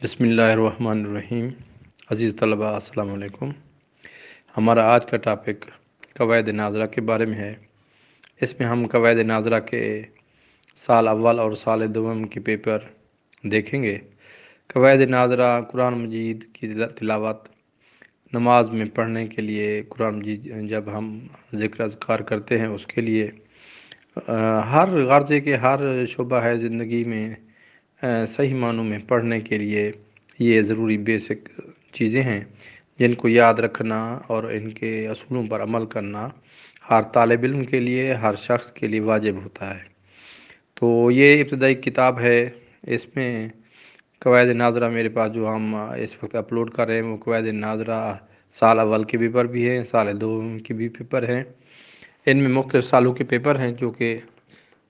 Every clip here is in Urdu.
بسم اللہ الرحمن الرحیم۔ عزیز طلباء السلام علیکم۔ ہمارا آج کا ٹاپک قواعد ناظرہ کے بارے میں ہے۔ اس میں ہم قواعد ناظرہ کے سال اول اور سال دوم کے پیپر دیکھیں گے۔ قواعد ناظرہ قرآن مجید کی تلاوت، نماز میں پڑھنے کے لیے قرآن مجید جب ہم ذکر اذکار کرتے ہیں اس کے لیے، ہر غرضے کے ہر شعبہ ہے زندگی میں صحیح معنوں میں پڑھنے کے لیے یہ ضروری بیسک چیزیں ہیں جن کو یاد رکھنا اور ان کے اصولوں پر عمل کرنا ہر طالب علم کے لیے، ہر شخص کے لیے واجب ہوتا ہے۔ تو یہ ابتدائی کتاب ہے۔ اس میں قواعد ناظرہ میرے پاس جو ہم اس وقت اپلوڈ کر رہے ہیں وہ قواعد ناظرہ سال اول کے پیپر بھی ہیں، سال دوم کے بھی پیپر ہیں۔ ان میں مختلف سالوں کے پیپر ہیں جو کہ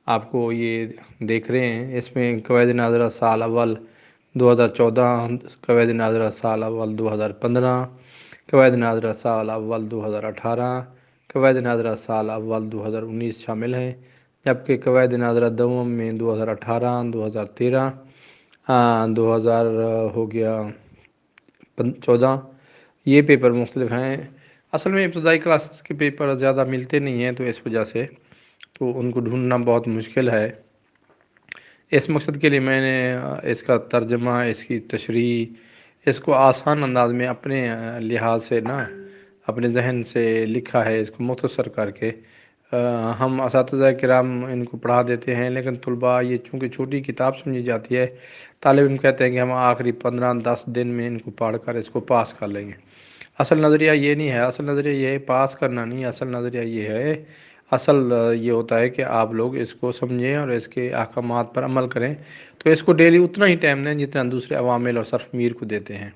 آپ کو یہ دیکھ رہے ہیں۔ اس میں قواعد ناظرہ سال اول 2014، قواعد ناظرہ سال اول 2015، قواعد ناظرہ سال اول 2018، قواعد ناظرہ سال اول 2019 شامل ہیں، جبکہ قواعد ناظرہ دوم میں 2018، 2013، 2000 ہو گیا 14، یہ پیپر مختلف ہیں۔ اصل میں ابتدائی کلاسز کے پیپر زیادہ ملتے نہیں ہیں، تو اس وجہ سے تو ان کو ڈھونڈنا بہت مشکل ہے۔ اس مقصد کے لیے میں نے اس کا ترجمہ، اس کی تشریح، اس کو آسان انداز میں اپنے لحاظ سے اپنے ذہن سے لکھا ہے، اس کو مختصر کر کے۔ ہم اساتذہ کرام ان کو پڑھا دیتے ہیں، لیکن طلباء یہ چونکہ چھوٹی کتاب سمجھی جاتی ہے، طالب علم کہتے ہیں کہ ہم آخری 15-10 دن میں ان کو پڑھ کر اس کو پاس کر لیں گے۔ اصل نظریہ یہ نہیں ہے، اصل نظریہ یہ ہے پاس کرنا نہیں، اصل نظریہ یہ ہے، اصل یہ ہوتا ہے کہ آپ لوگ اس کو سمجھیں اور اس کے احکامات پر عمل کریں، تو اس کو ڈیلی اتنا ہی ٹائم دیں جتنا دوسرے عوامل اور صرف میر کو دیتے ہیں۔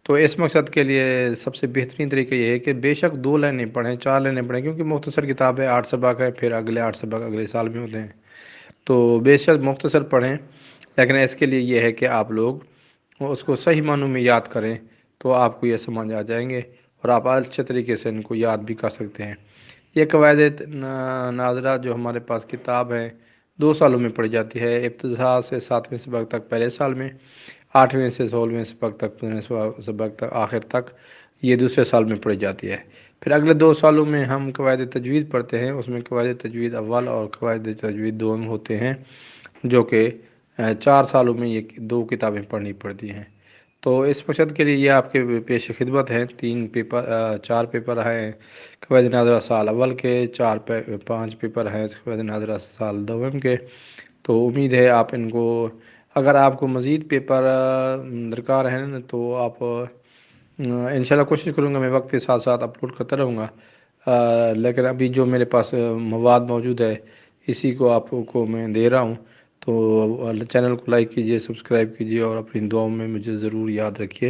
تو اس مقصد کے لیے سب سے بہترین طریقہ یہ ہے کہ بے شک 2 لائنیں پڑھیں، 4 لائنیں پڑھیں، کیونکہ مختصر کتاب ہے، 8 سبق ہے، پھر اگلے 8 سبق اگلے سال میں ہوتے ہیں، تو بے شک مختصر پڑھیں، لیکن اس کے لیے یہ ہے کہ آپ لوگ اس کو صحیح معنوں میں یاد کریں تو آپ کو یہ سمجھ آ جائیں گے اور آپ اچھے طریقے سے ان کو یاد بھی کر سکتے ہیں۔ یہ قواعد ناظرہ جو ہمارے پاس کتاب ہے 2 سالوں میں پڑھی جاتی ہے، ابتدا سے 7ویں سبق تک پہلے سال میں، 8ویں سے 16ویں سبق تک، 15ویں سبق تک آخر تک یہ دوسرے سال میں پڑھی جاتی ہے۔ پھر اگلے 2 سالوں میں ہم قواعد تجوید پڑھتے ہیں، اس میں قواعد تجوید اول اور قواعد تجوید دوم ہوتے ہیں، جو کہ 4 سالوں میں یہ 2 کتابیں پڑھنی پڑتی ہیں۔ تو اس مقصد کے لیے یہ آپ کے پیش خدمت ہیں۔ 4 پیپر ہیں قواعد ناظرہ سال اول کے، 5 پیپر ہیں قواعد ناظرہ سال دوم کے۔ تو امید ہے آپ ان کو، اگر آپ کو مزید پیپر درکار ہیں تو آپ انشاءاللہ کوشش کروں گا میں وقت کے ساتھ ساتھ اپلوڈ کرتا رہوں گا، لیکن ابھی جو میرے پاس مواد موجود ہے اسی کو آپ کو میں دے رہا ہوں۔ تو چینل کو لائک کیجئے، سبسکرائب کیجئے اور اپنی دعاؤں میں مجھے ضرور یاد رکھیے۔